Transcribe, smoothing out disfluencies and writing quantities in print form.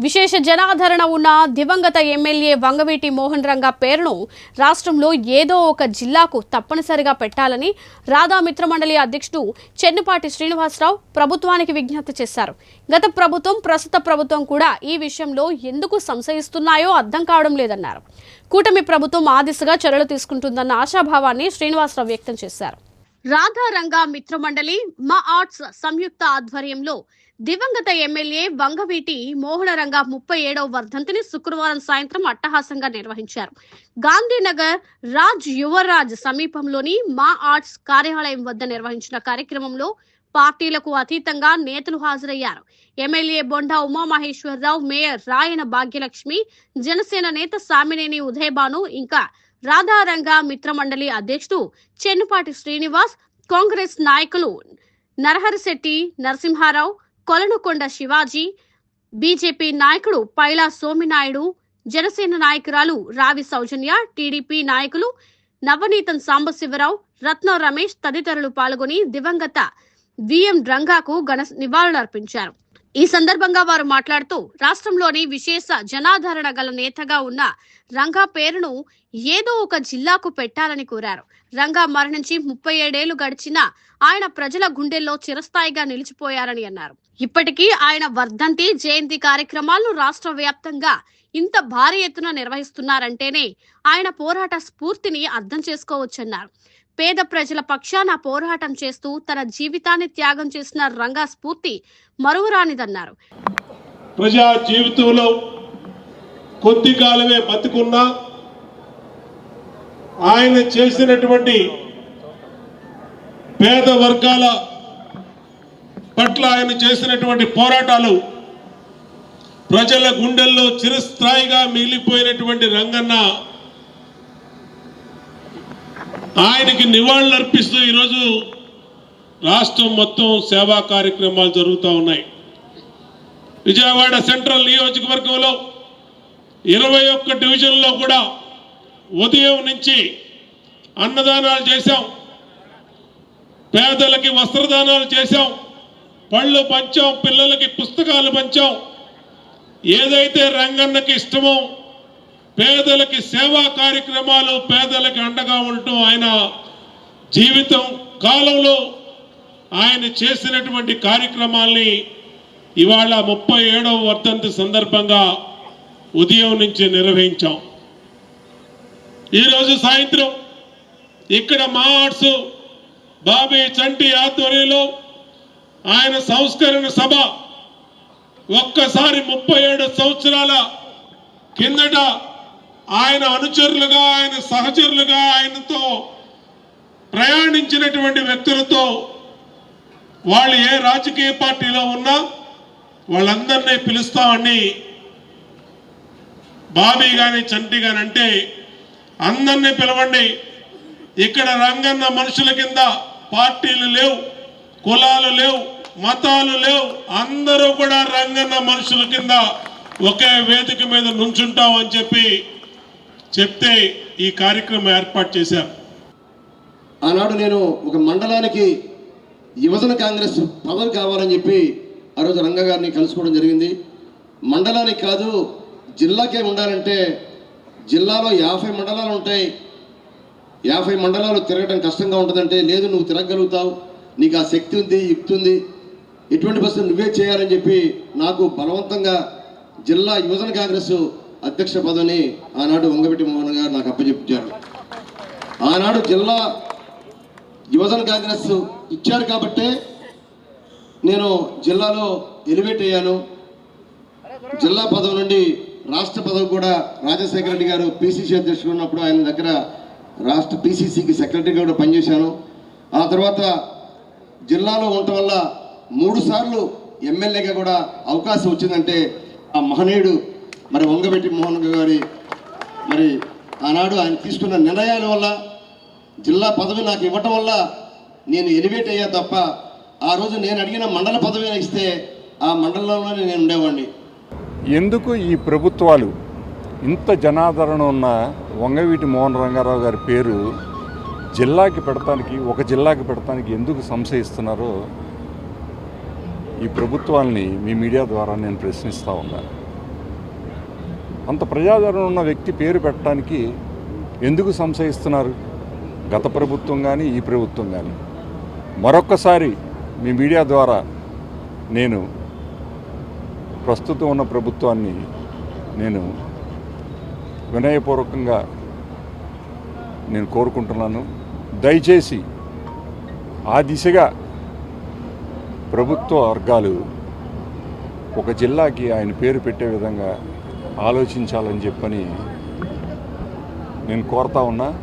విశేష జనాదరణ ఉన్న దివంగత ఎమ్మెల్యే వంగవీటి మోహన్ రంగా పేరును రాష్ట్రంలో ఏదో ఒక జిల్లాకు తప్పనిసరిగా పెట్టాలని రాధా మిత్రమండలి అధ్యక్షుడు చెన్నుపాటి శ్రీనివాసరావు ప్రభుత్వానికి విజ్ఞప్తి చేశారు. గత ప్రభుత్వం, ప్రస్తుత ప్రభుత్వం కూడా ఈ విషయంలో ఎందుకు సంశయిస్తున్నాయో అర్థం కావడం లేదన్నారు. కూటమి ప్రభుత్వం ఆ దిశగా చర్యలు తీసుకుంటుందన్న ఆశాభావాన్ని శ్రీనివాసరావు వ్యక్తం చేశారు. రాధా రంగా మిత్రమండలి మా ఆర్ట్స్ సంయుక్త ఆధ్వర్యంలో దివంగత ఎమ్మెల్యే వంగవీటి మోహన రంగా 37వ వర్ధంతిని శుక్రవారం సాయంత్రం అట్టహాసంగా నిర్వహించారు. గాంధీనగర్ రాజ్ యువరాజ్ సమీపంలోని మా ఆర్ట్స్ కార్యాలయం వద్ద నిర్వహించిన కార్యక్రమంలో పార్టీలకు అతీతంగా నేతలు హాజరయ్యారు. ఎమ్మెల్యే బొండా ఉమామహేశ్వరరావు, మేయర్ రాయన భాగ్యలక్ష్మి, జనసేన నేత సామినేని ఉదయభాను, ఇంకా రాధారంగా మిత్రమండలి అధ్యక్షుడు చెన్నుపాటి శ్రీనివాస్, కాంగ్రెస్ నాయకులు నరహరిశెట్టి నరసింహారావు, కొలనుకొండ శివాజీ, బీజేపీ నాయకుడు పైలా సోమినాయుడు, జనసేన నాయకురాలు రావి సౌజన్య, టీడీపీ నాయకులు నవనీతం సాంబశివరావు, రత్న రమేష్ తదితరులు పాల్గొని దివంగత విఎం రంగాకు ఘన నివాళులర్పించారు. ఈ సందర్భంగా వారు మాట్లాడుతూ రాష్ట్రంలోని విశేష జనాదరణ గల నేతగా ఉన్న రంగా పేరును ఏదో ఒక జిల్లాకు పెట్టాలని కోరారు. రంగా మరణించి 37 ఏళ్లు గడిచినా ఆయన ప్రజల గుండెల్లో చిరస్థాయిగా నిలిచిపోయారని అన్నారు. ఇప్పటికీ ఆయన వర్ధంతి, జయంతి కార్యక్రమాలను రాష్ట్ర వ్యాప్తంగా ఇంత భారీ ఎత్తున నిర్వహిస్తున్నారంటేనే ఆయన పోరాట స్ఫూర్తిని అర్థం చేసుకోవచ్చన్నారు. పేద ప్రజల పక్షాన పోరాటం చేస్తూ తన జీవితాన్ని త్యాగం చేసిన రంగా స్ఫూర్తి మరువరానిదన్నారు. ప్రజా జీవితంలో కొద్ది కాలమే బతుకున్నా ఆయన చేసినటువంటి పేద వర్గాల పట్ల ఆయన చేసినటువంటి పోరాటాలు ప్రజల గుండెల్లో చిరస్థాయిగా మిగిలిపోయినటువంటి రంగన్న ఆయనకి నివాళులర్పిస్తూ ఈరోజు రాష్ట్రం మొత్తం సేవా కార్యక్రమాలు జరుగుతూ ఉన్నాయి. విజయవాడ సెంట్రల్ నియోజకవర్గంలో 21 డివిజన్లో కూడా ఉదయం నుంచి అన్నదానాలు చేశాం, పేదలకి వస్త్రదానాలు చేశాం, పళ్ళు పంచాం, పిల్లలకి పుస్తకాలు పంచాం. ఏదైతే రంగన్నకి ఇష్టమో పేదలకి సేవా కార్యక్రమాలు, పేదలకి అండగా ఉండటం ఆయన జీవితం కాలంలో ఆయన చేసినటువంటి కార్యక్రమాల్ని ఇవాళ 37వ వర్ధంతి సందర్భంగా ఉదయం నుంచి నిర్వహించాం. ఈరోజు సాయంత్రం ఇక్కడ మా ఆర్ట్స్ బాబీ చంటి ఆధ్వర్యంలో ఆయన సంస్కరణ సభ ఒక్కసారి 37 సంవత్సరాల కిందట ఆయన అనుచరులుగా, ఆయన సహచరులుగా, ఆయనతో ప్రయాణించినటువంటి వ్యక్తులతో వాళ్ళు ఏ రాజకీయ పార్టీలో ఉన్నా వాళ్ళందరినీ పిలుస్తామని బాబీ కానీ చంటి కానీ అంటే అందరినీ పిలవండి. ఇక్కడ రంగన్న మనుషుల కింద పార్టీలు లేవు, కులాలు లేవు, మతాలు లేవు, అందరూ కూడా రంగన్న మనుషుల కింద ఒకే వేదిక మీద నుంచుంటామని చెప్తే ఈ కార్యక్రమం ఏర్పాటు చేశారు. ఆనాడు నేను ఒక మండలానికి యువజన కాంగ్రెస్ పదవి కావాలని చెప్పి ఆ రోజు రంగా గారిని కలుసుకోవడం జరిగింది. మండలానికి కాదు, జిల్లాకే ఉండాలంటే జిల్లాలో 50 మండలాలు ఉంటాయి, 50 మండలాలు తిరగడం కష్టంగా ఉంటుందంటే, లేదు నువ్వు తిరగలుగుతావు, నీకు ఆ శక్తి ఉంది, యుక్తి ఉంది, ఎటువంటి బస్సు నువ్వే చేయాలని చెప్పి నాకు బలవంతంగా జిల్లా యువజన కాంగ్రెస్ అధ్యక్ష పదవిని ఆనాడు వంగవీటి మోహన్ గారు నాకు అప్పచెప్పారు. ఆనాడు జిల్లా యువజన కాంగ్రెస్ ఇచ్చారు కాబట్టే నేను జిల్లాలో ఎలివేట్ అయ్యాను. జిల్లా పదవి నుండి రాష్ట్ర పదవి కూడా రాజశేఖర రెడ్డి గారు పిసిసి అధ్యక్షుడు ఉన్నప్పుడు ఆయన దగ్గర రాష్ట్ర పిసిసికి సెక్రటరీగా కూడా పనిచేశాను. ఆ తర్వాత జిల్లాలో ఉండటం వల్ల 3 సార్లు ఎమ్మెల్యేగా కూడా అవకాశం వచ్చిందంటే ఆ మహనీయుడు మరి వంగవీటి మోహన్ గారి మరి ఆనాడు ఆయన తీసుకున్న నిర్ణయాల వల్ల, జిల్లా పదవి నాకు ఇవ్వటం వల్ల నేను ఎలివేట్ అయ్యా తప్ప ఆ రోజు నేను అడిగిన మండల పదవి ఇస్తే ఆ మండలంలోనే నేను ఉండేవాడిని. ఎందుకు ఈ ప్రభుత్వాలు ఇంత జనాదరణ ఉన్న వంగవీటి మోహన్ రంగారావు గారి పేరు ఒక జిల్లాకి పెడతానికి ఎందుకు సంశయిస్తున్నారో ఈ ప్రభుత్వాల్ని మీ మీడియా ద్వారా నేను ప్రశ్నిస్తూ ఉన్నాను. అంత ప్రజాదరణ ఉన్న వ్యక్తి పేరు పెట్టడానికి ఎందుకు సంశయిస్తున్నారు? గత ప్రభుత్వం కానీ ఈ ప్రభుత్వం కానీ. మరొక్కసారి మీ మీడియా ద్వారా నేను ప్రస్తుతం ఉన్న ప్రభుత్వాన్ని నేను వినయపూర్వకంగా నేను కోరుకుంటున్నాను. దయచేసి ఆ దిశగా ప్రభుత్వ వర్గాలు ఒక జిల్లాకి ఆయన పేరు పెట్టే విధంగా ఆలోచించాలని చెప్పని నేను కోరుతా ఉన్నా.